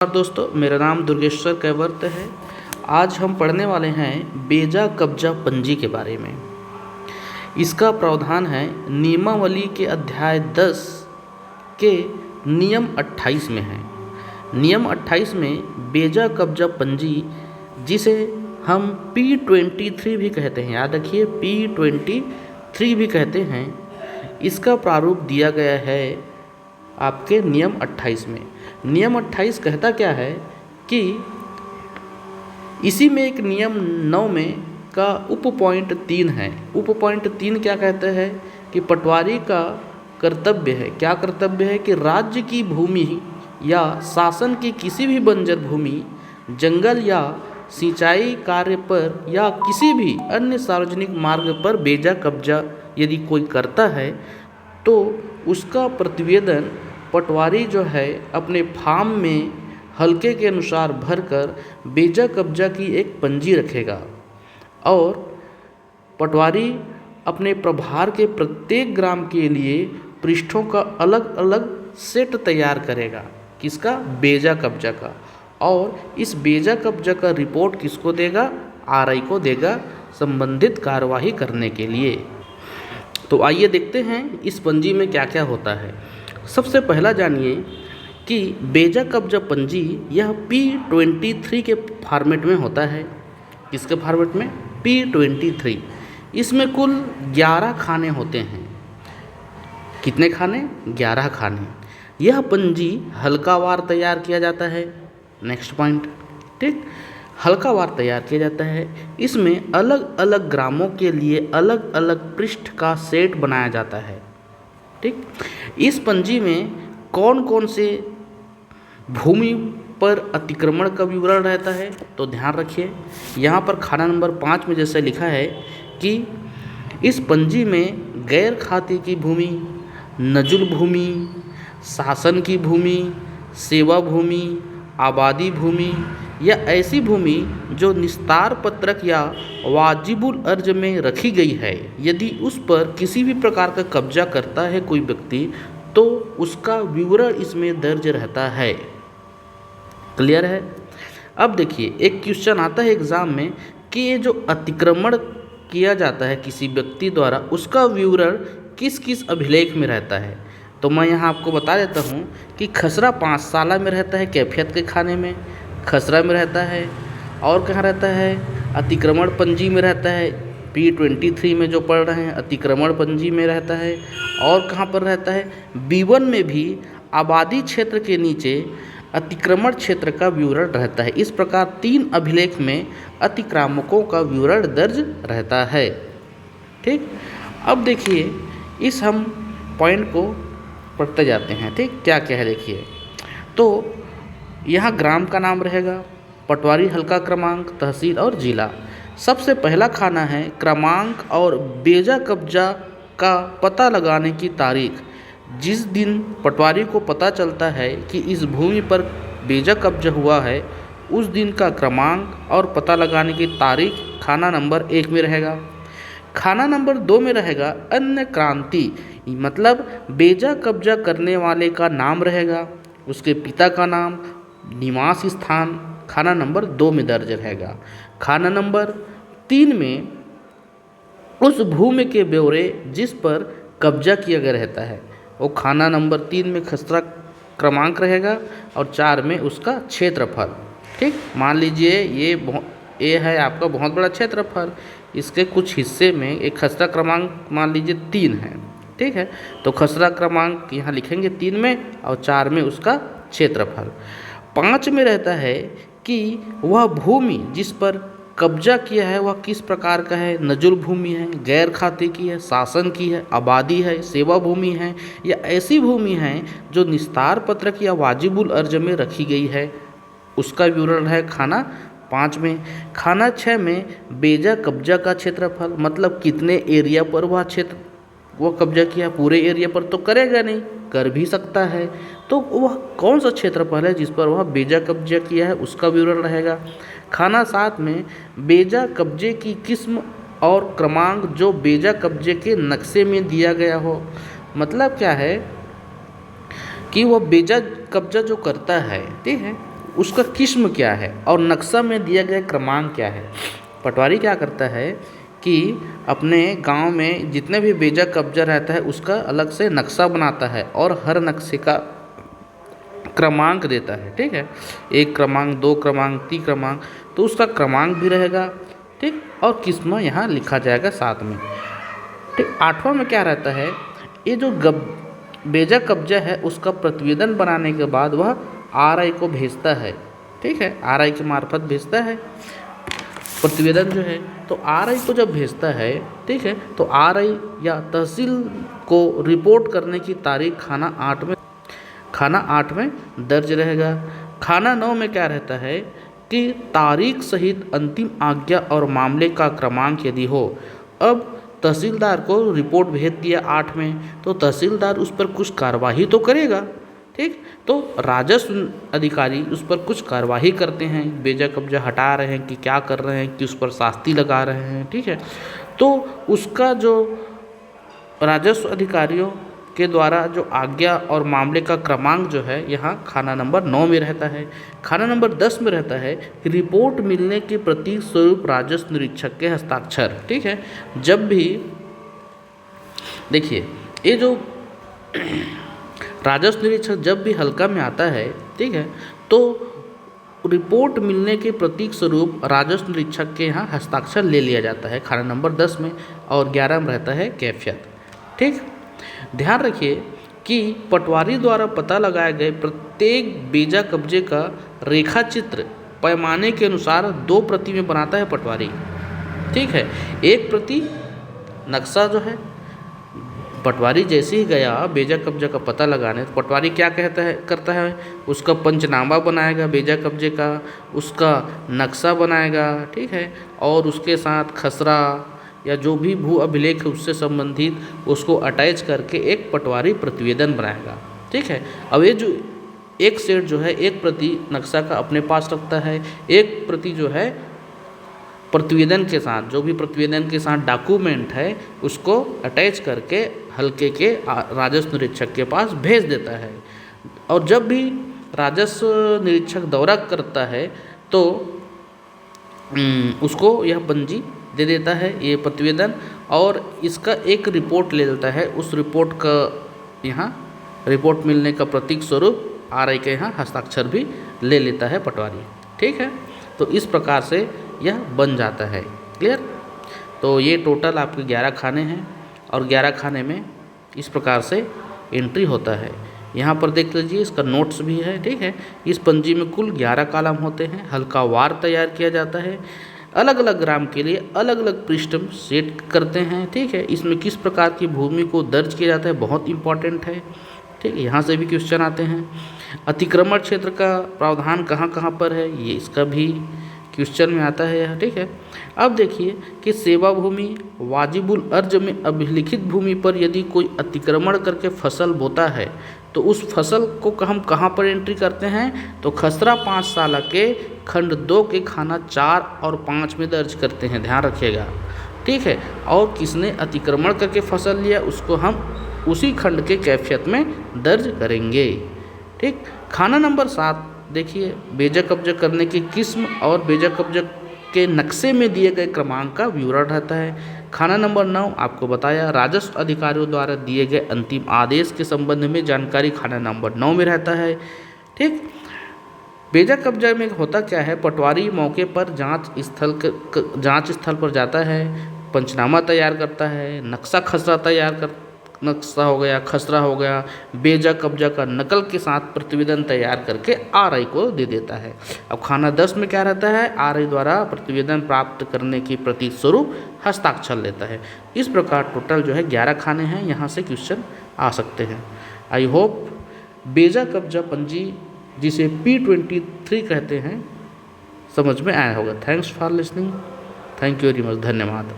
नमस्कार दोस्तों, मेरा नाम दुर्गेश्वर कैवर्त है। आज हम पढ़ने वाले हैं बेजा कब्जा पंजी के बारे में। इसका प्रावधान है नियमावली के अध्याय 10 के नियम 28 में है। नियम 28 में बेजा कब्जा पंजी, जिसे हम P23 भी कहते हैं, याद रखिए P23 भी कहते हैं, इसका प्रारूप दिया गया है आपके नियम 28 में। नियम 28 कहता क्या है कि इसी में एक नियम 9 में का उप पॉइंट 3 है। उप पॉइंट 3 क्या कहते हैं कि पटवारी का कर्तव्य है, क्या कर्तव्य है कि राज्य की भूमि या शासन की किसी भी बंजर भूमि, जंगल या सिंचाई कार्य पर या किसी भी अन्य सार्वजनिक मार्ग पर बेजा कब्जा यदि कोई करता है तो उसका प्रतिवेदन पटवारी जो है अपने फार्म में हल्के के अनुसार भरकर बेजा कब्जा की एक पंजी रखेगा और पटवारी अपने प्रभार के प्रत्येक ग्राम के लिए पृष्ठों का अलग अलग सेट तैयार करेगा। किसका? बेजा कब्जा का। और इस बेजा कब्जा का रिपोर्ट किसको देगा? आरआई को देगा संबंधित कार्यवाही करने के लिए। तो आइए देखते हैं इस पंजी में क्या क्या होता है। सबसे पहला जानिए कि बेजा कब्जा पंजी यह P23 के फॉर्मेट में होता है। किसके फॉर्मेट में? P23। इसमें कुल 11 खाने होते हैं। कितने खाने? 11 खाने। यह पंजी हल्कावार तैयार किया जाता है। नेक्स्ट पॉइंट, ठीक, हल्कावार तैयार किया जाता है। इसमें अलग अलग ग्रामों के लिए अलग अलग पृष्ठ का सेट बनाया जाता है। ठीक, इस पंजी में कौन कौन से भूमि पर अतिक्रमण का विवरण रहता है तो ध्यान रखिए। यहाँ पर खाना नंबर 5 में जैसे लिखा है कि इस पंजी में गैर खाते की भूमि, नजुल भूमि, शासन की भूमि, सेवा भूमि, आबादी भूमि या ऐसी भूमि जो निस्तार पत्रक या वाजिबुल अर्ज में रखी गई है, यदि उस पर किसी भी प्रकार का कब्जा करता है कोई व्यक्ति तो उसका विवरण इसमें दर्ज रहता है। क्लियर है? अब देखिए, एक क्वेश्चन आता है एग्जाम में कि ये जो अतिक्रमण किया जाता है किसी व्यक्ति द्वारा, उसका विवरण किस किस अभिलेख में रहता है। तो मैं यहाँ आपको बता देता हूँ कि खसरा 5 साला में रहता है, कैफियत के खाने में खसरा में रहता है। और कहाँ रहता है? अतिक्रमण पंजी में रहता है। P23 में जो पढ़ रहे हैं अतिक्रमण पंजी में रहता है। और कहाँ पर रहता है? B1 में भी आबादी क्षेत्र के नीचे अतिक्रमण क्षेत्र का विवरण रहता है। इस प्रकार 3 अभिलेख में अतिक्रामकों का विवरण दर्ज रहता है। ठीक, अब देखिए इस हम पॉइंट को पढ़ते जाते हैं। ठीक, क्या क्या है देखिए। तो यहाँ ग्राम का नाम रहेगा, पटवारी हल्का क्रमांक, तहसील और जिला। सबसे पहला खाना है क्रमांक और बेजा कब्जा का पता लगाने की तारीख। जिस दिन पटवारी को पता चलता है कि इस भूमि पर बेजा कब्जा हुआ है, उस दिन का क्रमांक और पता लगाने की तारीख खाना नंबर 1 में रहेगा। खाना नंबर 2 में रहेगा अन्य क्रांति, मतलब बेजा कब्जा करने वाले का नाम रहेगा, उसके पिता का नाम, निवास स्थान खाना नंबर 2 में दर्ज रहेगा। खाना नंबर 3 में उस भूमि के ब्यौरे जिस पर कब्जा किया गया रहता है, वो खाना नंबर 3 में खसरा क्रमांक रहेगा और 4 में उसका क्षेत्रफल। ठीक, मान लीजिए ये है आपका बहुत बड़ा क्षेत्रफल, इसके कुछ हिस्से में एक खसरा क्रमांक मान लीजिए 3 है। ठीक है, तो खसरा क्रमांक यहाँ लिखेंगे 3 में और 4 में उसका क्षेत्रफल। 5 में रहता है कि वह भूमि जिस पर कब्जा किया है वह किस प्रकार का है, नजुल भूमि है, गैर खाते की है, शासन की है, आबादी है, सेवा भूमि है या ऐसी भूमि है जो निस्तार पत्रक या वाजिबुल अर्ज में रखी गई है, उसका विवरण है खाना 5 में। खाना 6 में बेजा कब्जा का क्षेत्रफल, मतलब कितने एरिया पर वह कब्जा किया। पूरे एरिया पर तो करेगा नहीं, कर भी सकता है, तो वह कौन सा क्षेत्रफल है जिस पर वह बेजा कब्जा किया है, उसका विवरण रहेगा। खाना 7 में बेजा कब्जे की किस्म और क्रमांक जो बेजा कब्जे के नक्शे में दिया गया हो। मतलब क्या है कि वह बेजा कब्जा जो करता है, ठीक है, उसका किस्म क्या है और नक्शा में दिया गया क्रमांक क्या है। पटवारी क्या करता है कि अपने गांव में जितने भी बेजा कब्जा रहता है उसका अलग से नक्शा बनाता है और हर नक्शे का क्रमांक देता है। ठीक है, 1 क्रमांक, 2 क्रमांक, 3 क्रमांक, तो उसका क्रमांक भी रहेगा। ठीक, और किस्म यहाँ लिखा जाएगा साथ में। ठीक, 8वां में क्या रहता है, ये जो बेजा कब्जा है उसका प्रतिवेदन बनाने के बाद वह आरआई को भेजता है। ठीक है, आरआई के मार्फत भेजता है प्रतिवेदन जो है। तो आरआई को जब भेजता है, ठीक है, तो आरआई या तहसील को रिपोर्ट करने की तारीख खाना 8 में दर्ज रहेगा। खाना 9 में क्या रहता है कि तारीख सहित अंतिम आज्ञा और मामले का क्रमांक यदि हो। अब तहसीलदार को रिपोर्ट भेज दिया 8 में, तो तहसीलदार उस पर कुछ कार्यवाही तो करेगा। ठीक, तो राजस्व अधिकारी उस पर कुछ कार्यवाही करते हैं, बेजा कब्जा हटा रहे हैं कि क्या कर रहे हैं, कि उस पर शास्ति लगा रहे हैं। ठीक है, तो उसका जो राजस्व अधिकारियों के द्वारा जो आज्ञा और मामले का क्रमांक जो है यहाँ खाना नंबर 9 में रहता है। खाना नंबर 10 में रहता है रिपोर्ट मिलने के प्रतीक स्वरूप राजस्व निरीक्षक के हस्ताक्षर। ठीक है, जब भी देखिए ये जो राजस्व निरीक्षक जब भी हल्का में आता है, ठीक है, तो रिपोर्ट मिलने के प्रतीक स्वरूप राजस्व निरीक्षक के यहाँ हस्ताक्षर ले लिया जाता है खाना नंबर 10 में, और 11 में रहता है कैफियत। ठीक, ध्यान रखिए कि पटवारी द्वारा पता लगाए गए प्रत्येक बेजा कब्जे का रेखा चित्र पैमाने के अनुसार 2 प्रति में बनाता है पटवारी। ठीक है, एक प्रति नक्शा जो है, पटवारी जैसे ही गया बेजा कब्जा का पता लगाने, तो पटवारी क्या करता है उसका पंचनामा बनाएगा बेजा कब्जे का, उसका नक्शा बनाएगा। ठीक है, और उसके साथ खसरा या जो भी भू अभिलेख है उससे संबंधित उसको अटैच करके एक पटवारी प्रतिवेदन बनाएगा। ठीक है, अब ये जो एक सेट जो है एक प्रति नक्शा का अपने पास रखता है, एक प्रति जो है प्रतिवेदन के साथ, जो भी प्रतिवेदन के साथ डॉक्यूमेंट है उसको अटैच करके हल्के के राजस्व निरीक्षक के पास भेज देता है। और जब भी राजस्व निरीक्षक दौरा करता है तो उसको यह पंजी दे देता है, ये प्रतिवेदन, और इसका एक रिपोर्ट ले लेता है। उस रिपोर्ट का यहाँ रिपोर्ट मिलने का प्रतीक स्वरूप आरआई के यहाँ हस्ताक्षर भी ले लेता है पटवारी। ठीक है, तो इस प्रकार से यह बन जाता है। क्लियर? तो ये टोटल आपके 11 खाने हैं और 11 खाने में इस प्रकार से एंट्री होता है। यहाँ पर देख लीजिए इसका नोट्स भी है। ठीक है, इस पंजी में कुल 11 कॉलम होते हैं। हल्का वार तैयार किया जाता है, अलग अलग ग्राम के लिए अलग अलग पृष्ठ सेट करते हैं। ठीक है, इसमें किस प्रकार की भूमि को दर्ज किया जाता है बहुत इंपॉर्टेंट है। ठीक है, यहाँ से भी क्वेश्चन आते हैं। अतिक्रमण क्षेत्र का प्रावधान कहाँ कहाँ पर है, ये इसका भी क्वेश्चन में आता है। ठीक है, अब देखिए कि सेवा भूमि वाजिबुल अर्ज में अभिलिखित भूमि पर यदि कोई अतिक्रमण करके फसल बोता है तो उस फसल को हम कहाँ पर एंट्री करते हैं, तो खसरा 5 साल के खंड 2 के खाना 4 और 5 में दर्ज करते हैं। ध्यान रखिएगा। ठीक है, और किसने अतिक्रमण करके फसल लिया उसको हम उसी खंड के कैफियत में दर्ज करेंगे। ठीक, खाना नंबर 7 देखिए बेजा कब्जा करने की किस्म और बेजा कब्जा के नक्शे में दिए गए क्रमांक का विवरण रहता है। खाना नंबर 9 आपको बताया राजस्व अधिकारियों द्वारा दिए गए अंतिम आदेश के संबंध में जानकारी खाना नंबर 9 में रहता है। ठीक, बेजा कब्जा में होता क्या है, पटवारी मौके पर जांच स्थल पर जाता है, पंचनामा तैयार करता है, नक्शा हो गया, खसरा हो गया, बेजा कब्जा का नकल के साथ प्रतिवेदन तैयार करके आरआई को दे देता है। अब खाना 10 में क्या रहता है, आरआई द्वारा प्रतिवेदन प्राप्त करने की प्रतीक स्वरूप हस्ताक्षर लेता है। इस प्रकार टोटल जो है 11 खाने हैं, यहाँ से क्वेश्चन आ सकते हैं। आई होप बेजा कब्जा पंजी जिसे P23 कहते हैं समझ में आया होगा। Thanks for listening. Thank you very much. धन्यवाद।